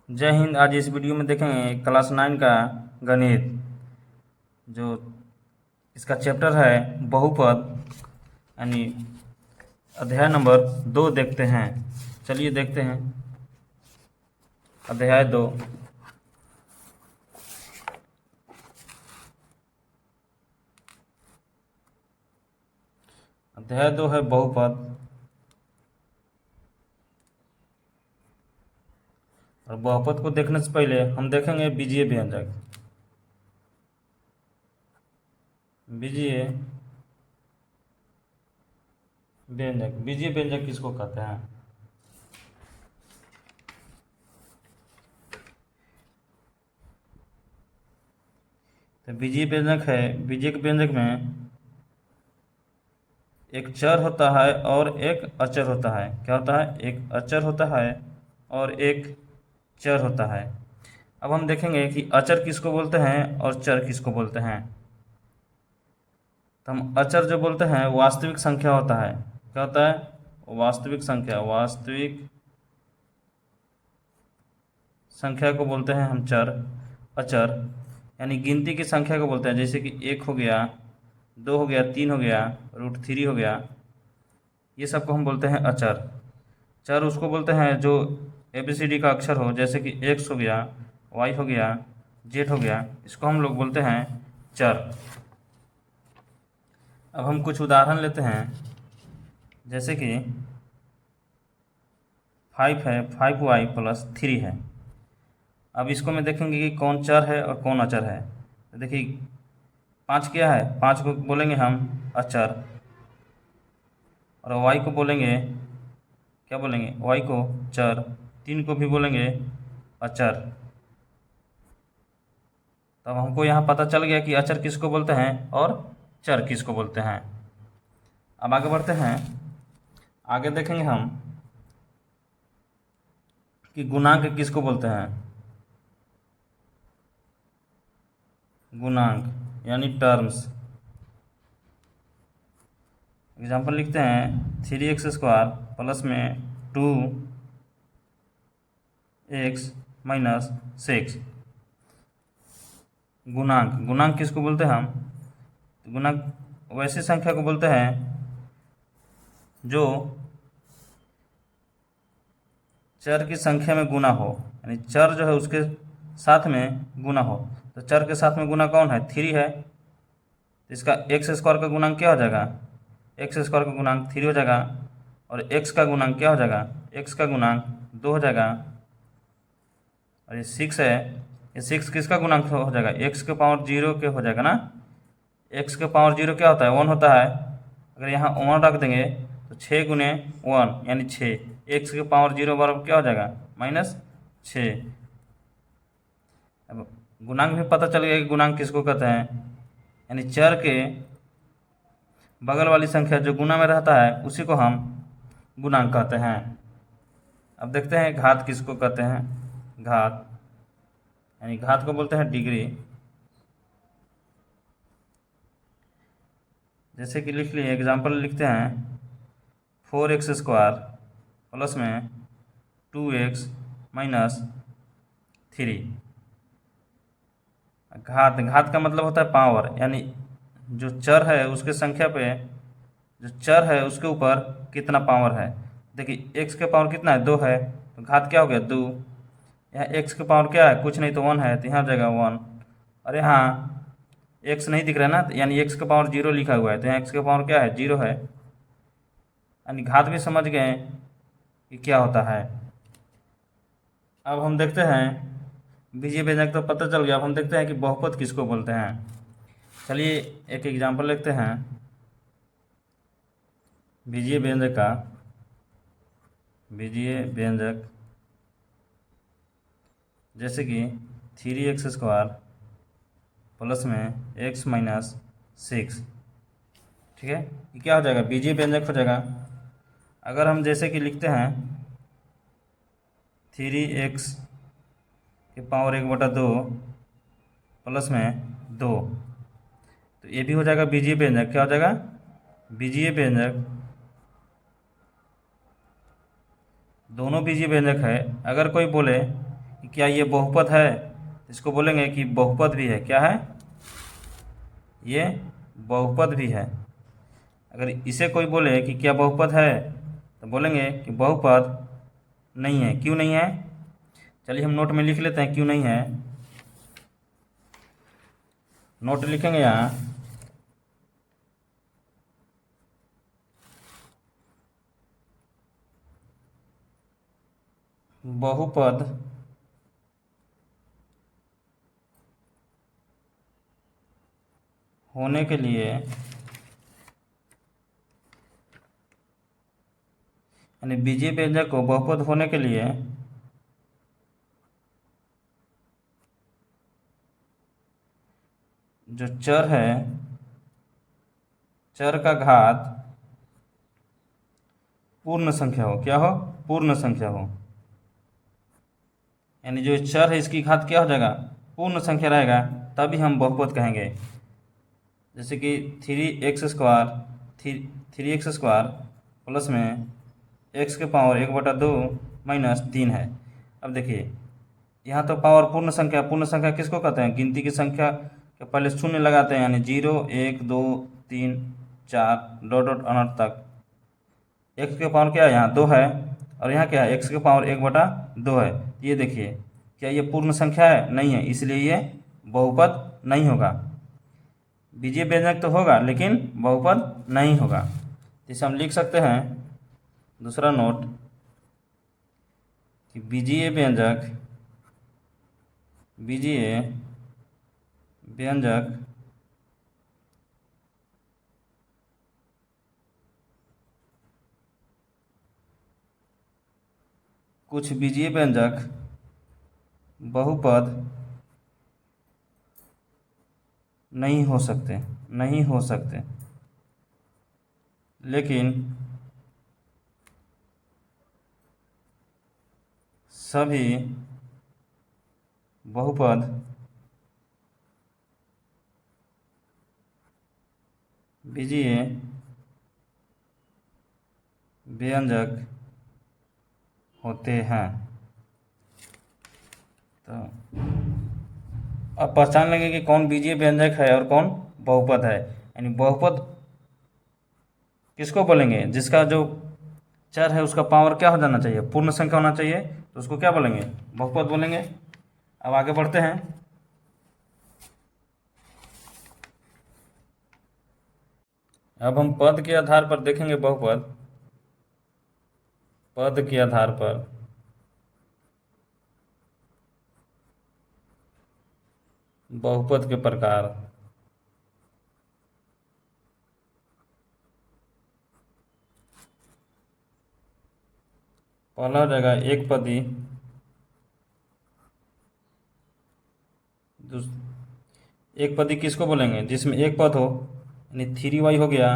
जय हिंद। आज इस वीडियो में देखेंगे क्लास 9 का गणित, जो इसका चैप्टर है बहुपद, यानी अध्याय नंबर 2 देखते हैं। चलिए देखते हैं अध्याय 2। अध्याय 2 है बहुपद, और बहुपद को देखने से पहले हम देखेंगे बीजीय व्यंजक। बीजीय व्यंजक किसको कहते हैं? तो बीजीय व्यंजक है, बीजीय व्यंजक में एक चर होता है और एक अचर होता है। क्या होता है? एक अचर होता है और एक चर होता है। अब हम देखेंगे कि अचर किसको बोलते हैं और चर किसको बोलते हैं। तो हम अचर जो बोलते हैं वास्तविक संख्या होता है। क्या होता है? वास्तविक संख्या को बोलते हैं हम चर, अचर। यानी गिनती की संख्या को बोलते हैं, जैसे कि 1 हो गया, 2 हो गया, 3 हो गया, √3 हो गया, ये सब को हम बोलते हैं अचर। चर उसको बोलते हैं जो ABCD का अक्षर हो, जैसे कि X हो गया, Y हो गया, Z हो गया, इसको हम लोग बोलते हैं चर। अब हम कुछ उदाहरण लेते हैं, जैसे कि 5 है, 5y + 3 है। अब इसको में देखेंगे कि कौन चर है और कौन अचर है। तो देखिए 5 क्या है? 5 को बोलेंगे हम अचर, और y को बोलेंगे, क्या बोलेंगे? y को चर। 3 को भी बोलेंगे अचर। तब हमको यहाँ पता चल गया कि अचर किसको बोलते हैं और चर किसको बोलते हैं। अब आगे बढ़ते हैं, आगे देखेंगे हम कि गुणांक किसको बोलते हैं। गुणांक यानी टर्म्स। एग्जाम्पल लिखते हैं 3x² प्लस में 2x - 6। गुणांक किसको बोलते हैं हम? गुणांक वैसी संख्या को बोलते हैं जो चर की संख्या में गुना हो, यानी चर जो है उसके साथ में गुना हो। तो चर के साथ में गुना कौन है? 3 है। तो इसका x² का गुणांक क्या हो जाएगा? x² का गुणांक 3 हो जाएगा, और x का गुणांक क्या हो जाएगा? x का गुणांक 2 हो जाएगा। और ये 6 है, ये 6 किसका गुणांक हो जाएगा? x के पावर 0 के हो जाएगा ना। x के पावर 0 क्या होता है? 1 होता है। अगर यहाँ 1 रख देंगे तो 6 × 1 यानी 6। x के पावर 0 बराबर क्या हो जाएगा? -6। अब गुणांक भी पता चल गया कि गुणांक किसको कहते हैं, यानी चर के बगल वाली संख्या जो गुना में रहता है उसी को हम गुणांक कहते हैं। अब देखते हैं घात किसको कहते हैं। घात यानी घात को बोलते हैं डिग्री। जैसे कि लिख लिए, एग्जाम्पल लिखते हैं 4x² प्लस में 2x - 3। घात का मतलब होता है पावर, यानी जो चर है उसके संख्या पे, जो चर है उसके ऊपर कितना पावर है। देखिए x के पावर कितना है? 2 है, तो घात क्या हो गया? 2। यहाँ x के पावर क्या है? कुछ नहीं, तो 1 है, तो यहाँ हो जाएगा 1। और यहाँ x नहीं दिख रहा है ना, यानी x के पावर 0 लिखा हुआ है, तो यहाँ x के पावर क्या है? 0 है। यानी घात भी समझ गए कि क्या होता है। अब हम देखते हैं बीजीय व्यंजक तो पता चल गया। अब हम देखते हैं कि बहुपद किसको बोलते हैं। चलिए एक एग्जाम्पल लिखते हैं बीजीय व्यंजक का। बीजीय व्यंजक जैसे कि 3x² प्लस में x - 6। ठीक है, ये क्या हो जाएगा? बीजीय व्यंजक हो जाएगा। अगर हम जैसे कि लिखते हैं 3x के पावर 1/2 प्लस में 2, तो ये भी हो जाएगा बीजीय व्यंजक। क्या हो जाएगा? बीजीय व्यंजक। दोनों बीजीय व्यंजक है। अगर कोई बोले कि क्या ये बहुपद है, इसको बोलेंगे कि बहुपद भी है। क्या है? ये बहुपद भी है। अगर इसे कोई बोले कि क्या बहुपद है, तो बोलेंगे कि बहुपद नहीं है। क्यों नहीं है? चलिए हम नोट में लिख लेते हैं क्यों नहीं है। नोट लिखेंगे यहाँ, बहुपद होने के लिए यानी बीजीय व्यंजक को बहुपद होने के लिए जो चर है, चर का घात पूर्ण संख्या हो। क्या हो? पूर्ण संख्या हो। यानी जो चर है इसकी घात क्या हो जाएगा? पूर्ण संख्या रहेगा, तभी हम बहुपद कहेंगे। जैसे कि 3x² 3x² प्लस में x के पावर 1/2 माइनस 3 है। अब देखिए यहाँ तो पावर पूर्ण संख्या किसको कहते हैं? गिनती की संख्या के पहले शून्य लगाते हैं, यानी 0 1 2 3 4 डॉट डॉट अनंत तक। x के पावर क्या है? यहाँ 2 है, और यहाँ क्या है? x के पावर 1/2 है। ये देखिए, क्या ये पूर्ण संख्या है? नहीं है, इसलिए ये बहुपद नहीं होगा। बीजीय व्यंजक तो होगा लेकिन बहुपद नहीं होगा। इसे हम लिख सकते हैं, दूसरा नोट, कि बीजीय व्यंजक कुछ बीजीय व्यंजक बहुपद नहीं हो सकते, लेकिन सभी बहुपद बीजीय व्यंजक होते हैं। तो अब पहचान लेंगे कि कौन बीजीय व्यंजक है और कौन बहुपद है। यानी बहुपद किसको बोलेंगे? जिसका जो चर है उसका पावर क्या हो जाना चाहिए? पूर्ण संख्या होना चाहिए, तो उसको क्या बोलेंगे? बहुपद बोलेंगे। अब आगे बढ़ते हैं। अब हम पद के आधार पर देखेंगे बहुपद। पद के आधार पर बहुपद के प्रकार। पहला हो जाएगा एक पदी, एक पदी किसको बोलेंगे? जिसमें एक पद हो, यानी 3y हो गया,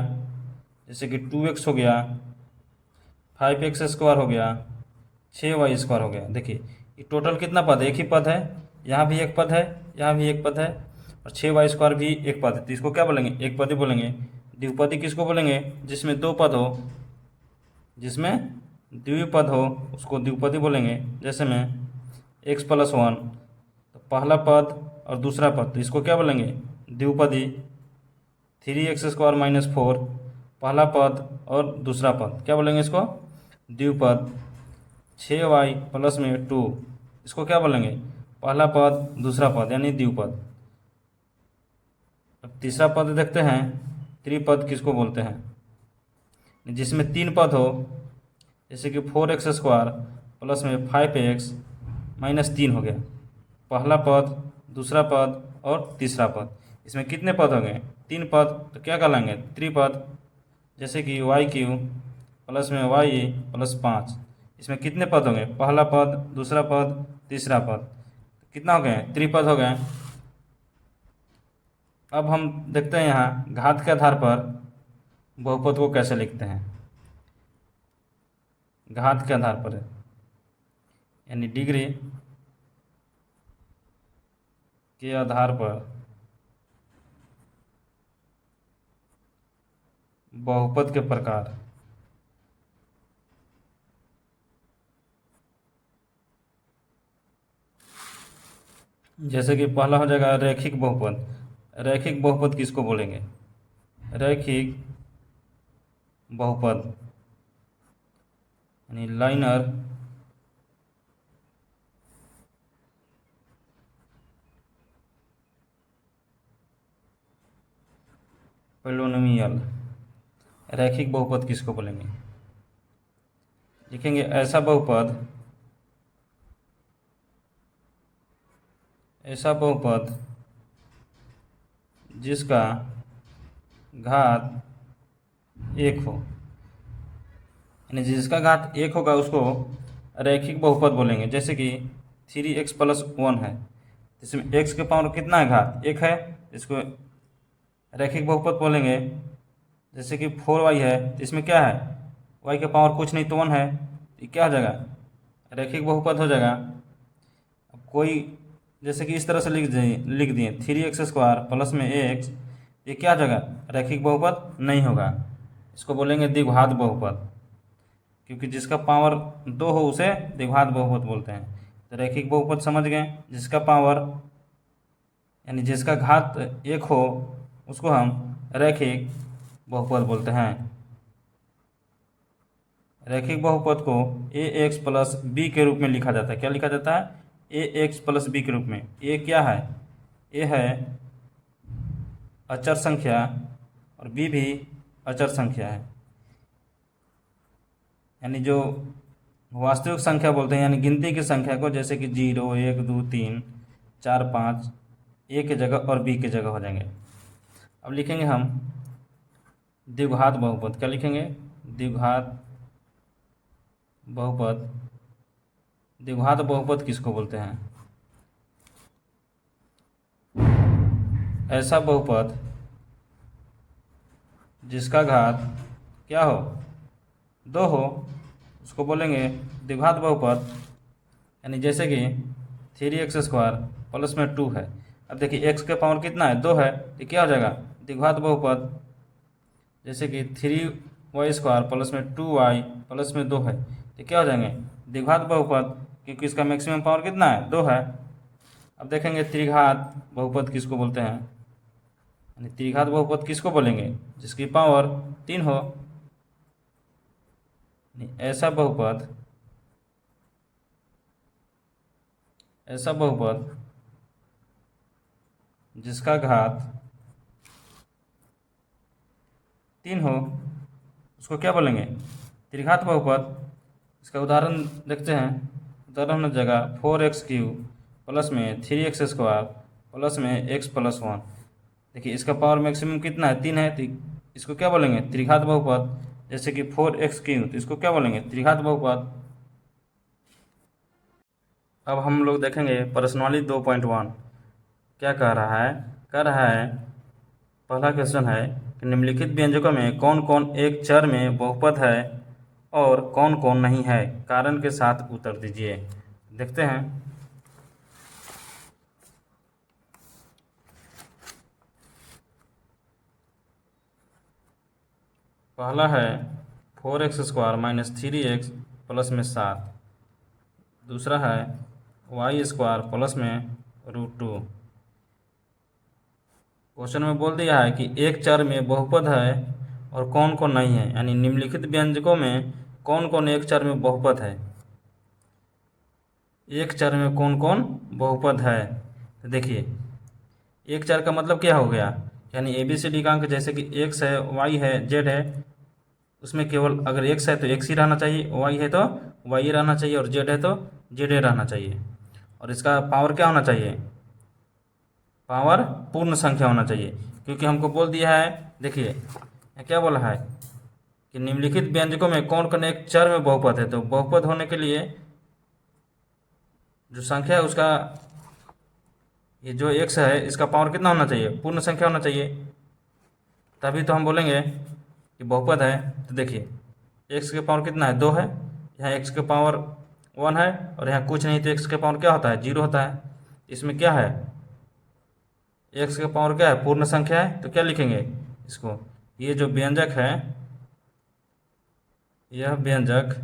जैसे कि 2x हो गया, 5x² हो गया, 6y² हो गया। देखिए ये टोटल कितना पद है? एक ही पद है, यहाँ भी एक पद है, यहाँ भी एक पद है, और 6y² भी एक पद है। तो इसको क्या बोलेंगे? एक पदी बोलेंगे। द्विपदी किसको बोलेंगे? जिसमें दो पद हो, जिसमें द्विपद हो उसको द्विपदी बोलेंगे। जैसे में x+1, तो पहला पद और दूसरा पद, तो इसको क्या बोलेंगे? द्विपदी। 3x² - 4, पहला पद और दूसरा पद, क्या बोलेंगे इसको? द्विपद। 6y+2, इसको क्या बोलेंगे? पहला पद दूसरा पद, यानी द्विपद। अब तीसरा पद देखते हैं, त्रिपद किसको बोलते हैं? जिसमें तीन पद हो, जैसे कि 4x² प्लस में 5x -3 हो गया, पहला पद दूसरा पद और तीसरा पद। इसमें कितने पद हो गए? तीन पद, तो क्या कहलाएंगे? त्रिपद। जैसे कि y³ प्लस में y+5, इसमें कितने पद हो गए? पहला पद दूसरा पद तीसरा पद, कितना हो गए? त्रिपद हो गए। अब हम देखते हैं यहाँ घात के आधार पर बहुपद को कैसे लिखते हैं। घात के आधार पर, यानी डिग्री के आधार पर बहुपद के प्रकार। जैसे कि पहला हो जाएगा रैखिक बहुपद। रैखिक बहुपद किसको बोलेंगे? रैखिक बहुपद यानी लाइनर पोलिनोमियल। रैखिक बहुपद किसको बोलेंगे? लिखेंगे ऐसा बहुपद जिसका घात एक हो, यानी जिसका घात एक होगा उसको रैखिक बहुपद बोलेंगे। जैसे कि 3x+1 है, इसमें x के पावर कितना है? घात एक है, इसको रैखिक बहुपद बोलेंगे। जैसे कि 4y है, तो इसमें क्या है? y के पावर कुछ नहीं तो 1 है, तो क्या हो जाएगा? रैखिक बहुपद हो जाएगा। अब कोई जैसे कि इस तरह से लिख दिए 3x² प्लस में x, ये क्या हो जाएगा? रैखिक बहुपद नहीं होगा, इसको बोलेंगे द्विघात बहुपद, क्योंकि जिसका पावर 2 हो उसे द्विघात बहुपद बोलते हैं। तो रैखिक बहुपद समझ गए, जिसका पावर यानी जिसका घात एक हो उसको हम रैखिक बहुपद बोलते हैं। रैखिक बहुपद को ax+b के रूप में लिखा जाता है। क्या लिखा जाता है? ax+b के रूप में। a क्या है? a है अचर संख्या और b भी अचर संख्या है, यानी जो वास्तविक संख्या बोलते हैं, यानी गिनती की संख्या को, जैसे कि 0 1 2 3 4 5 a की जगह और b की जगह हो जाएंगे। अब लिखेंगे हम द्विघात बहुपद। क्या लिखेंगे? द्विघात बहुपद। द्विघात बहुपद किसको बोलते हैं? ऐसा बहुपद जिसका घात क्या हो? 2 हो, उसको बोलेंगे द्विघात बहुपद। यानी जैसे कि 3x² प्लस में 2 है, अब देखिए x के पावर कितना है? 2 है, तो क्या हो जाएगा? द्विघात बहुपद। जैसे कि 3y² प्लस में 2y प्लस में 2 है, तो क्या हो जाएंगे? द्विघात बहुपद, क्योंकि इसका मैक्सिमम पावर कितना है? 2 है। अब देखेंगे त्रिघात बहुपद किसको बोलते हैं? यानी त्रिघात बहुपद किसको बोलेंगे? जिसकी पावर 3 हो। ऐसा बहुपद जिसका घात 3 हो उसको क्या बोलेंगे? त्रिघात बहुपद। इसका उदाहरण देखते हैं। उदाहरण हो जाएगा 4x³ प्लस में 3x² प्लस में x+1। देखिए इसका पावर मैक्सिमम कितना है? 3 है, तो इसको क्या बोलेंगे? त्रिघात बहुपद। जैसे कि 4x³ तो इसको क्या बोलेंगे? त्रिघात बहुपद। अब हम लोग देखेंगे प्रश्नावली 2.1 क्या कह रहा है। कह रहा है, पहला क्वेश्चन है कि निम्नलिखित व्यंजकों में कौन कौन एक चर में बहुपद है और कौन कौन नहीं है, कारण के साथ उत्तर दीजिए। देखते हैं। पहला है 4x² - 3x प्लस में 7। दूसरा है y² प्लस में √2। क्वेश्चन में बोल दिया है कि एक चर में बहुपद है और कौन कौन नहीं है, यानी निम्नलिखित व्यंजकों में कौन कौन एक चर में बहुपद है। एक चर में कौन कौन बहुपद है? तो देखिए एक चर का मतलब क्या हो गया, यानी ABCD का अंक, जैसे कि x है, y है, z है, उसमें केवल अगर x है तो x ही रहना चाहिए, y है तो y ही रहना चाहिए और z है तो z ही रहना चाहिए। और इसका पावर क्या होना चाहिए? पावर पूर्ण संख्या होना चाहिए, क्योंकि हमको बोल दिया है, देखिए क्या बोला है कि निम्नलिखित व्यंजकों में कौन कौन एक चर में बहुपद है। तो बहुपद होने के लिए जो संख्या है उसका, ये जो x है इसका पावर कितना होना चाहिए? पूर्ण संख्या होना चाहिए, तभी तो हम बोलेंगे कि बहुपद है। तो देखिए x के पावर कितना है? 2 है, यहाँ x के पावर 1 है और यहाँ कुछ नहीं, तो x के पावर क्या होता है? 0 होता है। इसमें क्या है? x के पावर क्या है? पूर्ण संख्या है, तो क्या लिखेंगे इसको? ये जो व्यंजक है, यह व्यंजक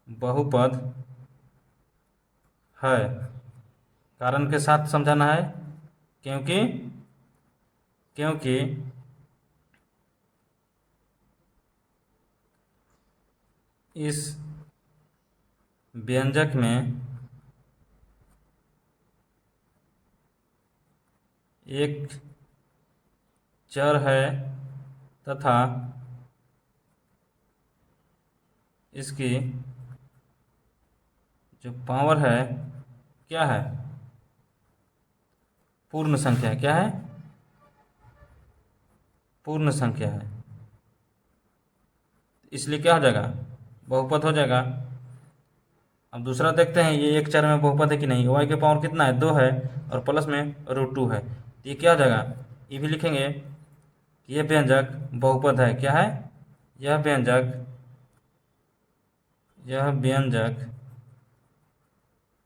बहुपद है। कारण के साथ समझाना है, क्योंकि क्योंकि इस व्यंजक में एक चर है तथा इसकी जो पावर है क्या है, पूर्ण संख्या है। क्या है? पूर्ण संख्या है। इसलिए क्या हो जाएगा? बहुपद हो जाएगा। अब दूसरा देखते हैं, ये एक चर में बहुपद है कि नहीं। y के पावर कितना है? 2 है और प्लस में √2 है, तो ये क्या हो जाएगा? ये भी लिखेंगे कि ये व्यंजक बहुपद है। क्या है? यह व्यंजक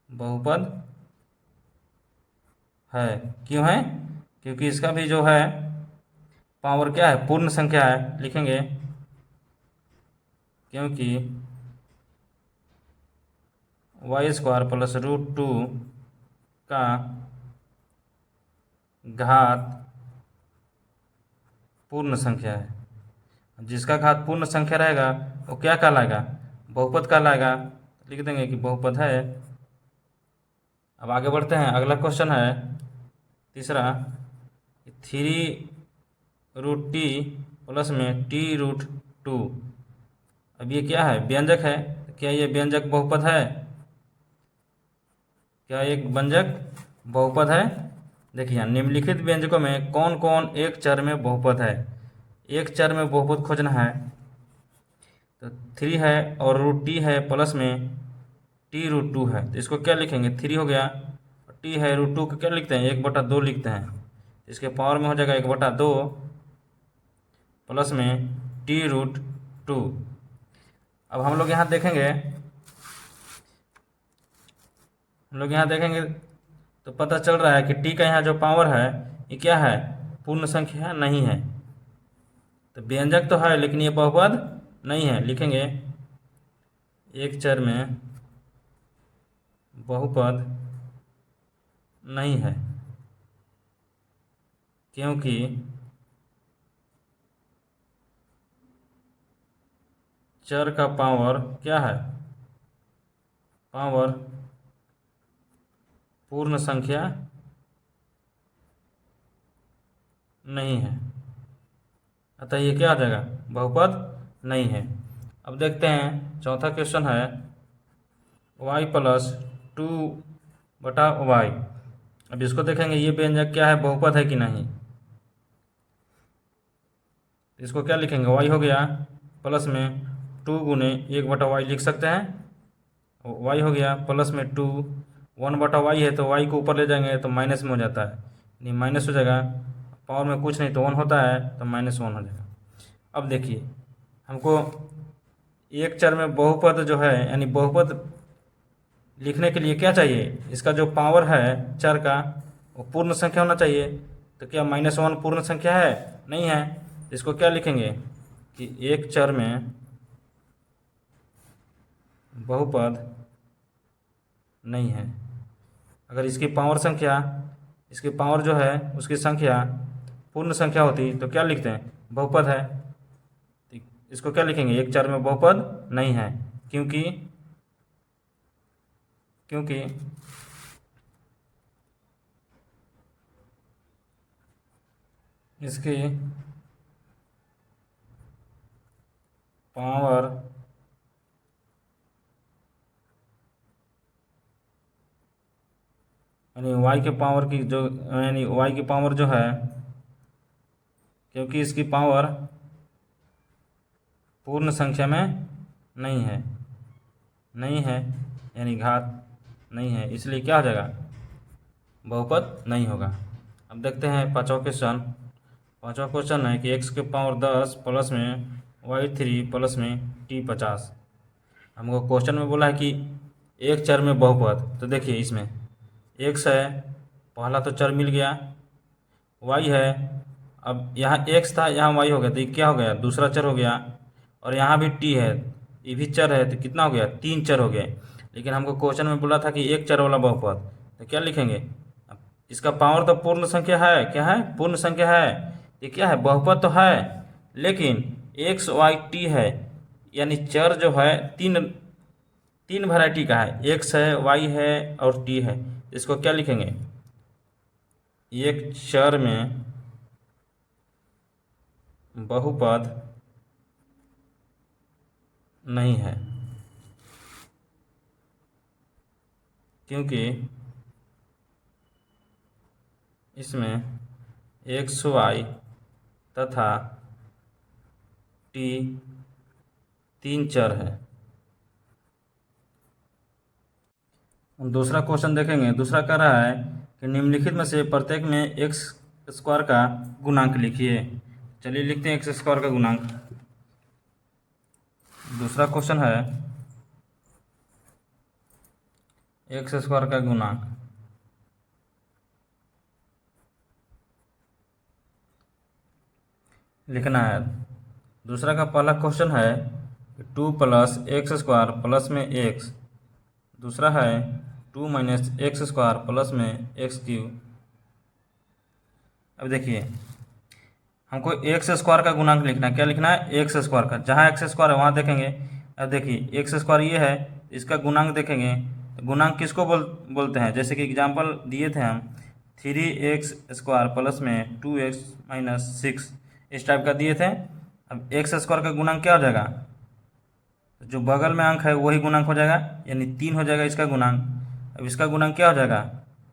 बहुपद है। क्यों है? क्योंकि इसका भी जो है पावर क्या है? पूर्ण संख्या है। लिखेंगे क्योंकि y² प्लस √2 का घात पूर्ण संख्या है। जिसका घात पूर्ण संख्या रहेगा वो क्या कहलाएगा? बहुपद कहलाएगा। लिख देंगे कि बहुपद है। अब आगे बढ़ते हैं। अगला क्वेश्चन है तीसरा, 3√t प्लस में t√2। अब ये क्या है? व्यंजक है। क्या ये व्यंजक बहुपद है? क्या एक व्यंजक बहुपद है? देखिए, निम्नलिखित व्यंजकों में कौन कौन एक चर में बहुपद है? एक चर में बहुपद खोजना है तो 3 है और √t है प्लस में t√2 है, तो इसको क्या लिखेंगे? 3 हो गया, t है, √2 को क्या लिखते हैं? 1/2 लिखते हैं। इसके पावर में हो जाएगा 1/2 प्लस में t√2। अब हम लोग यहाँ देखेंगे तो पता चल रहा है कि t का यहाँ जो पावर है ये क्या है? पूर्ण संख्या नहीं है। तो व्यंजक तो है लेकिन ये बहुपद नहीं है। लिखेंगे एक चर में बहुपद नहीं है क्योंकि चर का पावर क्या है? पावर पूर्ण संख्या नहीं है, अतः ये क्या आ जाएगा? बहुपद नहीं है। अब देखते हैं चौथा क्वेश्चन है, y प्लस 2/y। अब इसको देखेंगे ये व्यंजक क्या है? बहुपद है कि नहीं। इसको क्या लिखेंगे? y हो गया प्लस में 2 गुने 1/y लिख सकते हैं। y हो गया प्लस में 2, 1/y है तो y को ऊपर ले जाएंगे तो माइनस में हो जाता है, यानी माइनस हो जाएगा। पावर में कुछ नहीं तो 1 होता है तो -1 हो जाएगा। अब देखिए, हमको एक चर में बहुपद जो है यानी बहुपद लिखने के लिए क्या चाहिए? इसका जो पावर है चर का वो पूर्ण संख्या होना चाहिए। तो क्या -1 पूर्ण संख्या है? नहीं है। इसको क्या लिखेंगे कि एक चर में बहुपद नहीं है। अगर इसकी पावर जो है उसकी संख्या पूर्ण संख्या होती तो क्या लिखते हैं? बहुपद है। तो इसको क्या लिखेंगे? एक चर में बहुपद नहीं है क्योंकि इसकी पावर यानी y की पावर जो है, क्योंकि इसकी पावर पूर्ण संख्या में नहीं है यानी घात नहीं है, इसलिए क्या हो जाएगा? बहुपद नहीं होगा। अब देखते हैं पांचवा क्वेश्चन है कि x के पावर 10 प्लस में y3 प्लस में t50। हमको क्वेश्चन में बोला है कि एक चर में बहुपद। तो देखिए इसमें x है, पहला तो चर मिल गया, y है, अब यहाँ x था यहाँ y हो गया तो ये क्या हो गया? दूसरा चर हो गया। और यहाँ भी t है, ये भी चर है, तो कितना हो गया? 3 चर हो गए। लेकिन हमको क्वेश्चन में बोला था कि एक चर वाला बहुपद, तो क्या लिखेंगे, अब इसका पावर तो पूर्ण संख्या है, क्या है, पूर्ण संख्या है, ये क्या है, बहुपद तो है, लेकिन एक्स वाई टी है, यानी चर जो है तीन तीन वैरायटी का है, एक्स है, वाई है और टी है। इसको क्या लिखेंगे, एक चर में बहुपद नहीं है, क्योंकि इसमें एक्स वाई तथा टी तीन चर है। दूसरा क्वेश्चन देखेंगे, दूसरा कह रहा है कि निम्नलिखित में से प्रत्येक में एक्स स्क्वायर का गुणांक लिखिए। चलिए लिखते हैं एक्स स्क्वायर का गुणांक। दूसरा क्वेश्चन है एक्स स्क्वायर का गुणांक। लिखना है। दूसरा का पहला क्वेश्चन है 2 प्लस एक्स स्क्वायर प्लस में एक्स। दूसरा है 2 माइनस एक्स स्क्वायर प्लस में एक्स क्यूब। अब देखिए, हमको एक्स स्क्वायर का गुणांक लिखना है। क्या लिखना है, एक्स स्क्वायर का। जहाँ एक्स स्क्वायर है वहाँ देखेंगे। अब देखिए एक्स स्क्वायर ये है, इसका गुणांक देखेंगे तो गुणांक किसको बोलते हैं। जैसे कि एग्जांपल दिए थे हम 3x स्क्वायर प्लस में 2x माइनस 6, इस टाइप का दिए थे। अब एक्स स्क्वायर का गुणांक क्या हो जाएगा, जो बगल में अंक है वही गुणांक हो जाएगा, यानी 3 हो जाएगा इसका गुणांक। अब इसका गुणांक क्या हो जाएगा,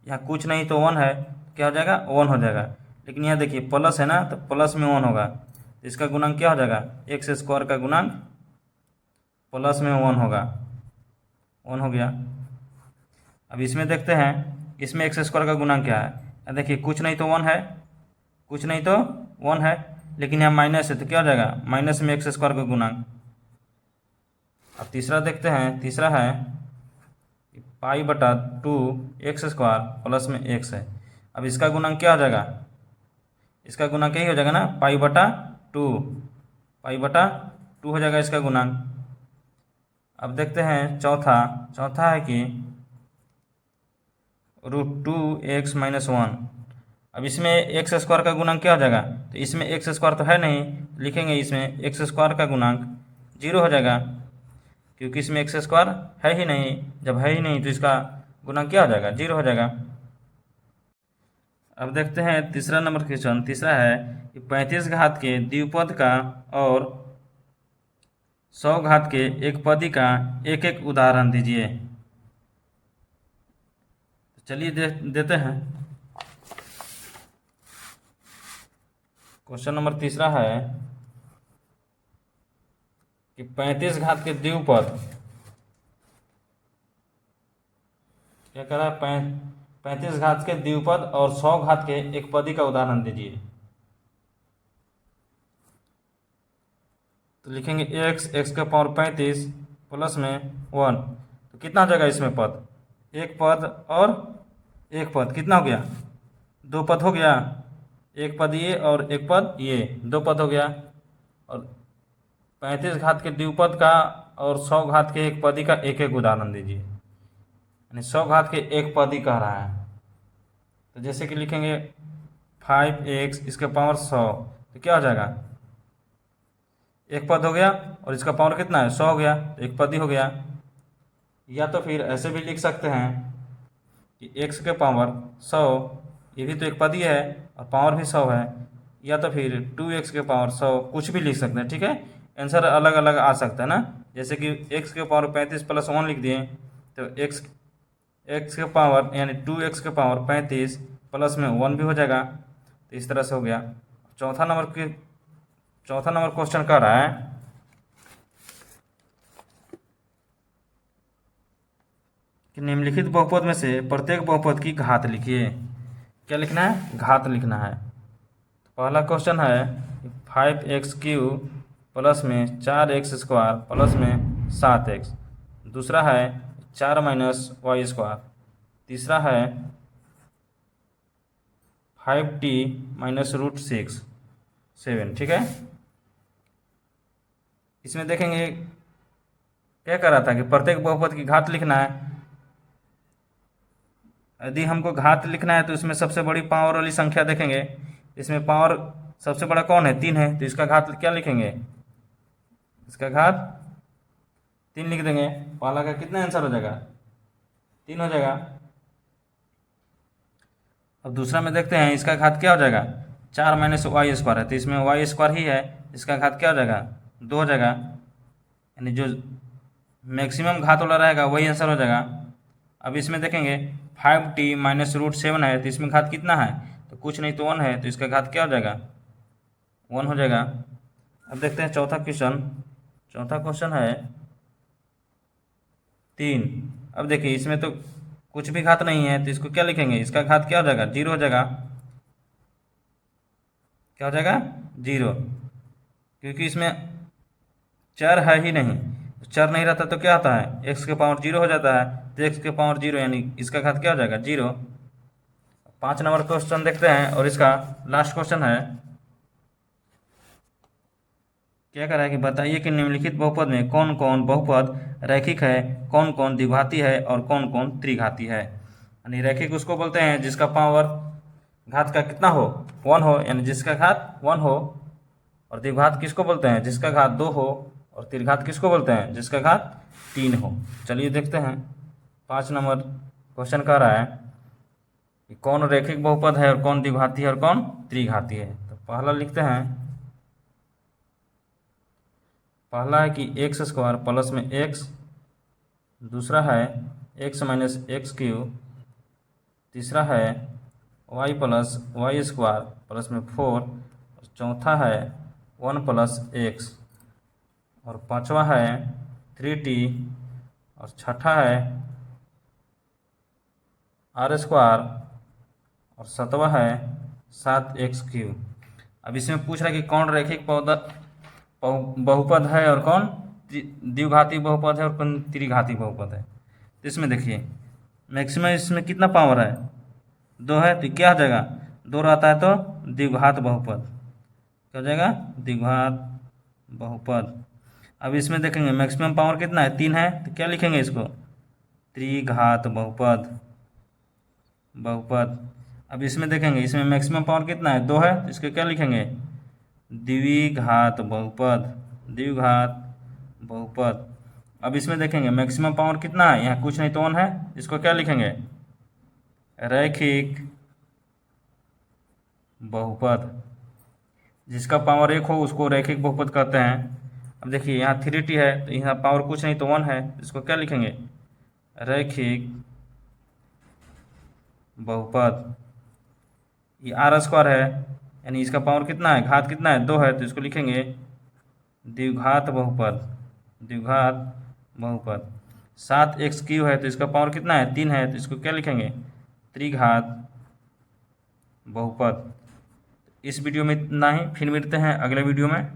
यहाँ कुछ नहीं तो 1 है, क्या हो जाएगा, 1 हो जाएगा। लेकिन यहाँ देखिए प्लस है ना, तो प्लस में 1 होगा, तो इसका गुणांक क्या हो जाएगा, एक्स स्क्वायर का गुणांक प्लस में 1 होगा, 1 हो गया। अब इसमें देखते हैं, इसमें एक्स स्क्वायर का गुणांक क्या है। देखिए कुछ नहीं तो 1 है, कुछ नहीं तो 1 है, लेकिन यहाँ माइनस है तो क्या हो जाएगा, माइनस में एक्स स्क्वायर का गुणांक। अब तीसरा देखते हैं, तीसरा है पाई बटा 2 एक्स स्क्वायर प्लस में एक्स है। अब इसका गुणांक क्या हो जाएगा, इसका गुणांक यही हो जाएगा ना, पाई बटा 2, पाई बटा 2 हो जाएगा इसका गुणांक। अब देखते हैं चौथा, चौथा है कि √2x माइनस 1। अब इसमें एक्स स्क्वायर का गुणांक क्या हो जाएगा, तो इसमें एक्स स्क्वायर तो है नहीं, लिखेंगे इसमें एक्स स्क्वायर का गुणांक 0 हो जाएगा, क्योंकि इसमें एक्स स्क्वायर है ही नहीं। जब है ही नहीं तो इसका गुणांक क्या हो जाएगा, 0 हो जाएगा। अब देखते हैं तीसरा नंबर क्वेश्चन। तीसरा है कि 35 घात के द्विपद का और 100 घात के एक पदी का एक एक उदाहरण दीजिए। चलिए देते हैं। क्वेश्चन नंबर तीसरा है कि 35 घात के द्विपद, क्या कह रहा है, 35 घात के द्विपद और 100 घात के एक पदी का उदाहरण दीजिए। तो लिखेंगे x का पावर 35 प्लस में 1, तो कितना हो जाएगा इसमें पद, एक पद और एक पद, कितना हो गया, 2 पद हो गया। एक पद ये और एक पद ये, 2 पद हो गया। और 35 घात के द्विपद का और 100 घात के एक पदी का एक एक उदाहरण दीजिए, यानी 100 घात के एक पदी कह रहा है। तो जैसे कि लिखेंगे 5x इसके पावर 100, तो क्या हो जाएगा, एक पद हो गया और इसका पावर कितना है, 100 हो गया, तो एक पद ही हो गया। या तो फिर ऐसे भी लिख सकते हैं कि x के पावर 100, ये भी तो एक पद ही है और पावर भी 100 है। या तो फिर 2x के पावर 100, कुछ भी लिख सकते हैं, ठीक है। आंसर अलग अलग आ सकता है ना। जैसे कि x के पावर 35 प्लस 1 लिख दिए, तो x के पावर यानी 2x के पावर 35 प्लस में 1 भी हो जाएगा। तो इस तरह से हो गया। चौथा नंबर क्वेश्चन कर रहा है कि निम्नलिखित बहुपद में से प्रत्येक बहुपद की घात लिखिए। क्या लिखना है, घात लिखना है। पहला क्वेश्चन है 5x³ प्लस में 4x स्क्वायर प्लस में 7x। दूसरा है 4 माइनस वाई स्क्वायर। तीसरा है 5t माइनस √6 7, ठीक है। इसमें देखेंगे क्या कर रहा था कि प्रत्येक बहुपद की घात लिखना है। यदि हमको घात लिखना है तो इसमें सबसे बड़ी पावर वाली संख्या देखेंगे। इसमें पावर सबसे बड़ा कौन है? 3 है, तो इसका घात क्या लिखेंगे? इसका घात 3 लिख देंगे। पहला का कितना आंसर हो जाएगा? 3 हो जाएगा। अब दूसरा में देखते हैं, इसका घात क्या हो जाएगा? 4 माइनस वाई स्क्वायर है, तो इसमें वाई स्क्वायर ही है, इसका घात क्या हो जाएगा? 2 हो जाएगा। यानी जो मैक्सिमम घात वाला रहेगा वही आंसर हो जाएगा। अब इसमें देखेंगे 5t माइनस रूट 7 है, तो इसमें घात कितना है? तो कुछ नहीं तो 1 है, तो इसका घात क्या हो जाएगा? 1 हो जाएगा। अब देखते हैं चौथा क्वेश्चन। चौथा क्वेश्चन है 3। अब देखिए इसमें तो कुछ भी घात नहीं है, तो इसको क्या लिखेंगे? इसका घात क्या हो जाएगा? 0 हो जाएगा। क्या हो जाएगा? 0, क्योंकि इसमें चर है ही नहीं। चर नहीं रहता तो क्या होता है? x के पावर 0 हो जाता है, तो x के पावर 0 यानी इसका घात क्या हो जाएगा? 0। 5 नंबर क्वेश्चन देखते हैं, और इसका लास्ट क्वेश्चन है। क्या कह रहा है कि बताइए कि निम्नलिखित बहुपद में कौन कौन बहुपद रैखिक है, कौन कौन द्विघाती है और कौन कौन त्रिघाती है। यानी रैखिक उसको बोलते हैं जिसका पावर घात का कितना हो? 1 हो, यानी जिसका घात 1 हो। और द्विघात किसको बोलते हैं? जिसका घात 2 हो। और त्रिघात किसको बोलते हैं? जिसका घात 3 हो। चलिए देखते हैं। 5 नंबर क्वेश्चन कह रहा है कि कौन रैखिक बहुपद है और कौन द्विघाती है और कौन त्रिघाती है। तो पहला लिखते हैं, पहला है कि एक्स स्क्वायर प्लस में एक्स, दूसरा है एक्स माइनस एक्स क्यूब, तीसरा है y plus y square plus में 4, और चौथा है 1 प्लस एक्स, और पांचवा है 3t, और छठा है आर स्क्वायर, और सातवां है 7x क्यूब। अब इसमें पूछ रहा है कि कौन रैखिक बहुपद है और कौन द्विघाती बहुपद है और कौन त्रिघाती बहुपद है। तो इसमें देखिए मैक्सिमम इसमें कितना पावर है? 2 है, तो क्या हो जाएगा? 2 रहता है तो द्विघात बहुपद। क्या हो जाएगा? द्विघात बहुपद। अब इसमें देखेंगे मैक्सिमम पावर कितना है? 3 है, तो क्या लिखेंगे इसको? त्रिघात बहुपद। बहुपद। अब इसमें देखेंगे इसमें मैक्सिमम पावर कितना है? 2 है, तो इसको क्या लिखेंगे? द्विघात बहुपद। द्विघात बहुपद। अब इसमें देखेंगे मैक्सिमम पावर कितना है? यहाँ कुछ नहीं तो 1 है, इसको क्या लिखेंगे? रैखिक बहुपद। जिसका पावर 1 हो उसको रैखिक बहुपद कहते हैं। अब देखिए यहाँ 3t है, तो यहाँ पावर कुछ नहीं तो 1 है, इसको क्या लिखेंगे? रैखिक बहुपद। ये आर स्क्वायर है, यानी इसका पावर कितना है? घात कितना है? 2 है, तो इसको लिखेंगे द्विघात बहुपद। द्विघात बहुपद। 7x क्यूब है, तो इसका पावर कितना है? 3 है, तो इसको क्या लिखेंगे? त्रिघात बहुपद। इस वीडियो में इतना ही, फिर मिलते हैं अगले वीडियो में।